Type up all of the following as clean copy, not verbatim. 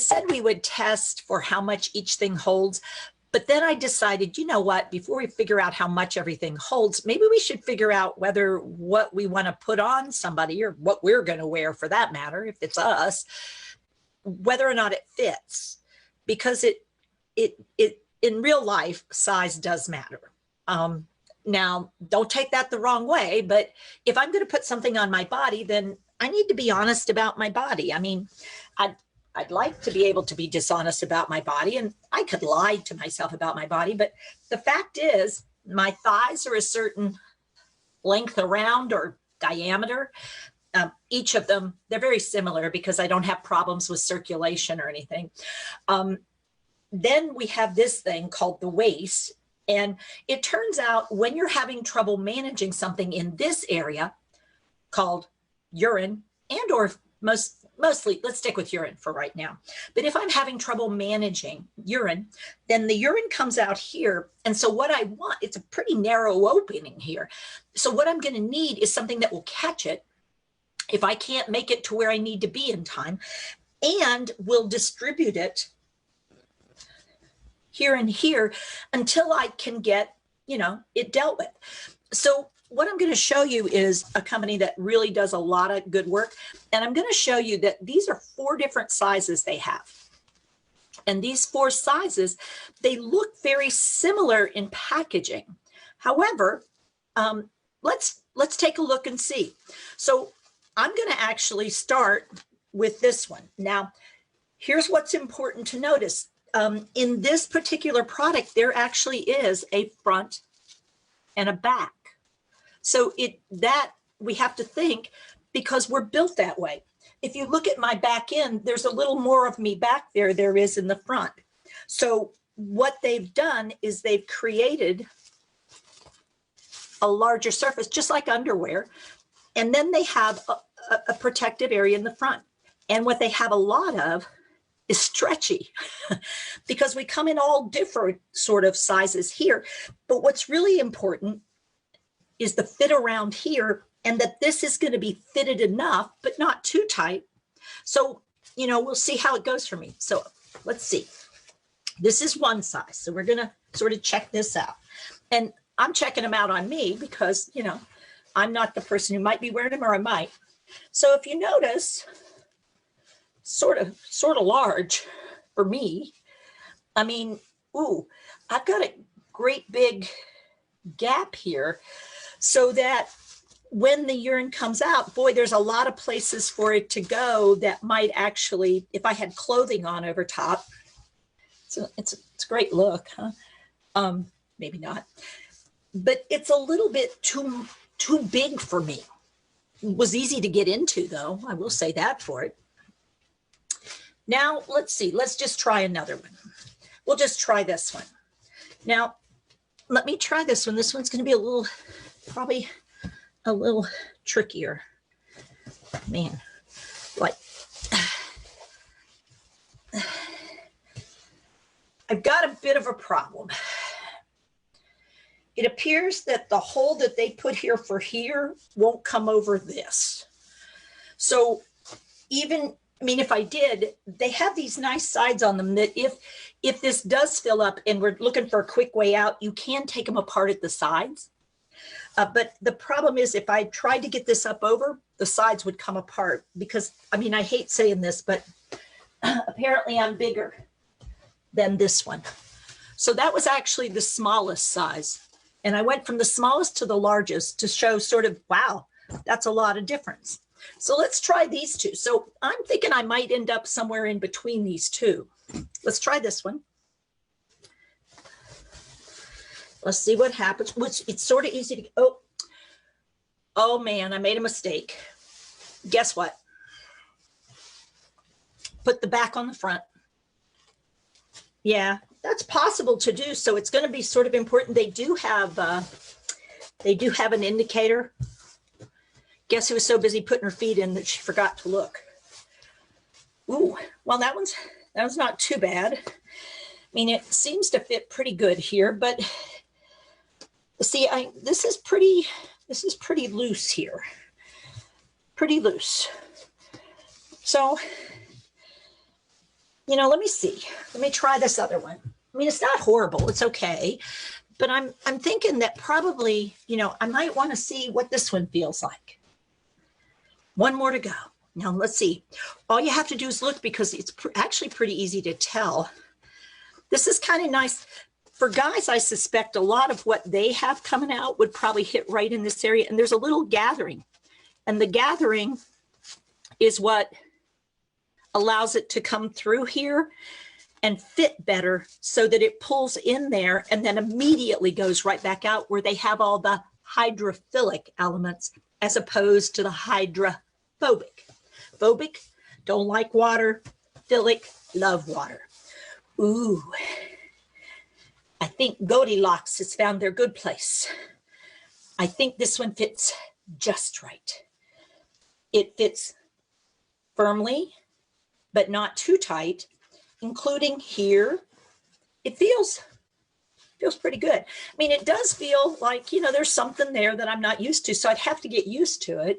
said we would test for how much each thing holds, but then I decided, you know what, before we figure out how much everything holds, maybe we should figure out whether what we want to put on somebody, or what we're going to wear for that matter, if it's us, whether or not it fits, because it in real life, size does matter. Now, don't take that the wrong way, but if I'm going to put something on my body, then I need to be honest about my body. I mean, I'd like to be able to be dishonest about my body, and I could lie to myself about my body, but the fact is my thighs are a certain length around or diameter. Each of them, they're very similar because I don't have problems with circulation or anything. Then we have this thing called the waist. And it turns out when you're having trouble managing something in this area called urine, and or mostly, let's stick with urine for right now. But if I'm having trouble managing urine, then the urine comes out here. And so what I want, it's a pretty narrow opening here. So what I'm going to need is something that will catch it if I can't make it to where I need to be in time, and will distribute it here and here until I can get, it dealt with. So what I'm going to show you is a company that really does a lot of good work. And I'm going to show you that these are 4 different sizes they have. And these 4 sizes, they look very similar in packaging. However, let's take a look and see. So I'm going to actually start with this one. Now, here's what's important to notice. In this particular product, there actually is a front and a back. So that we have to think, because we're built that way. If you look at my back end, there's a little more of me back there is in the front. So what they've done is they've created a larger surface, just like underwear. And then they have a protective area in the front. And what they have a lot of is stretchy, because we come in all different sort of sizes here. But what's really important is the fit around here, and that this is going to be fitted enough, but not too tight. So, we'll see how it goes for me. So let's see. This is one size. So we're going to sort of check this out. And I'm checking them out on me because, I'm not the person who might be wearing them, or I might. So if you notice, sort of large for me. I mean, I've got a great big gap here, so that when the urine comes out, boy, there's a lot of places for it to go that might actually, if I had clothing on over top, it's a great look, huh? Maybe not, but it's a little bit too big for me. It was easy to get into, though. I will say that for it. Now, let's see. Let's just try another one. We'll just try this one. Now, let me try this one. This one's going to be probably a little trickier. Man, like, I've got a bit of a problem. It appears that the hole that they put here for here won't come over this. So if I did, they have these nice sides on them that if this does fill up and we're looking for a quick way out, you can take them apart at the sides. But the problem is, if I tried to get this up over, the sides would come apart because, I hate saying this, but apparently I'm bigger than this one. So that was actually the smallest size. And I went from the smallest to the largest to show sort of, wow, that's a lot of difference. So let's try these 2. So I'm thinking I might end up somewhere in between these 2. Let's try this one. Let's see what happens. It's sort of easy to, oh man, I made a mistake. Guess what? Put the back on the front. Yeah, that's possible to do. So it's going to be sort of important. They do have an indicator. Guess who was so busy putting her feet in that she forgot to look. Ooh, well, that one's not too bad. It seems to fit pretty good here, but see, this is pretty loose here. Pretty loose. So let me see. Let me try this other one. I mean, it's not horrible. It's okay. But I'm thinking that probably, I might want to see what this one feels like. One more to go. Now, let's see. All you have to do is look, because it's actually pretty easy to tell. This is kind of nice. For guys, I suspect a lot of what they have coming out would probably hit right in this area. And there's a little gathering. And the gathering is what allows it to come through here and fit better, so that it pulls in there and then immediately goes right back out, where they have all the hydrophilic elements as opposed to the hydrophobic. Phobic, don't like water. Philic, love water. Ooh, I think Goldilocks has found their good place. I think this one fits just right. It fits firmly, but not too tight, including here. It feels pretty good. I mean, it does feel like, there's something there that I'm not used to, so I'd have to get used to it,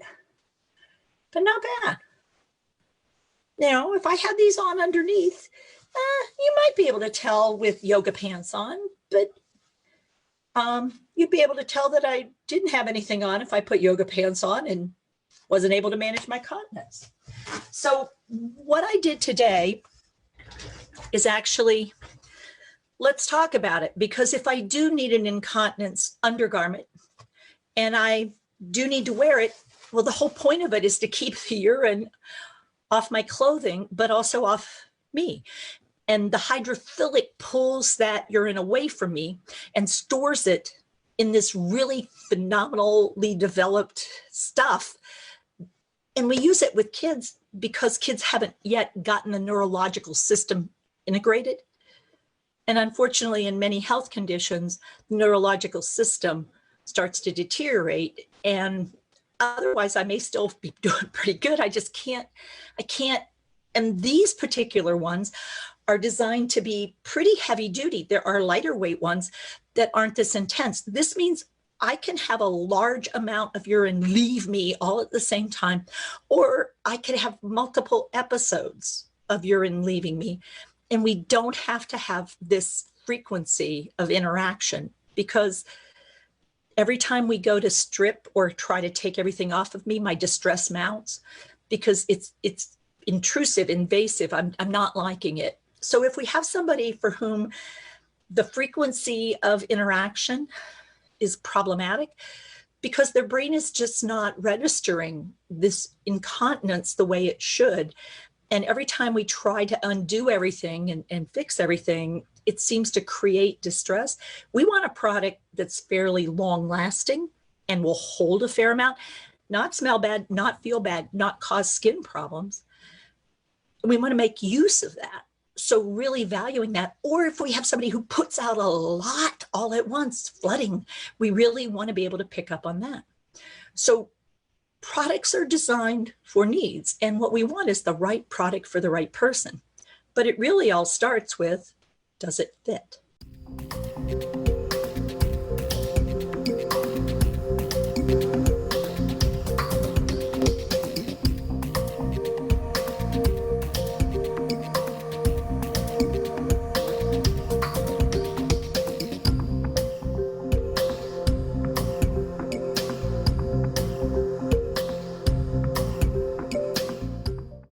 but not bad. If I had these on underneath, you might be able to tell with yoga pants on, but you'd be able to tell that I didn't have anything on if I put yoga pants on and wasn't able to manage my continence. So what I did today is actually, let's talk about it, because if I do need an incontinence undergarment and I do need to wear it, well, the whole point of it is to keep the urine off my clothing, but also off me. And the hydrophilic pulls that urine away from me and stores it in this really phenomenally developed stuff. And we use it with kids because kids haven't yet gotten the neurological system integrated. And unfortunately, in many health conditions, the neurological system starts to deteriorate. And otherwise, I may still be doing pretty good. I can't. And these particular ones are designed to be pretty heavy duty. There are lighter weight ones that aren't this intense. This means I can have a large amount of urine leave me all at the same time, or I could have multiple episodes of urine leaving me. And we don't have to have this frequency of interaction, because every time we go to strip or try to take everything off of me, my distress mounts, because it's intrusive, invasive. I'm not liking it. So if we have somebody for whom the frequency of interaction is problematic, because their brain is just not registering this incontinence the way it should, and every time we try to undo everything and fix everything, it seems to create distress. We want a product that's fairly long lasting and will hold a fair amount, not smell bad, not feel bad, not cause skin problems. We want to make use of that. So really valuing that. Or if we have somebody who puts out a lot all at once, flooding, we really want to be able to pick up on that. So products are designed for needs. And what we want is the right product for the right person. But it really all starts with, does it fit?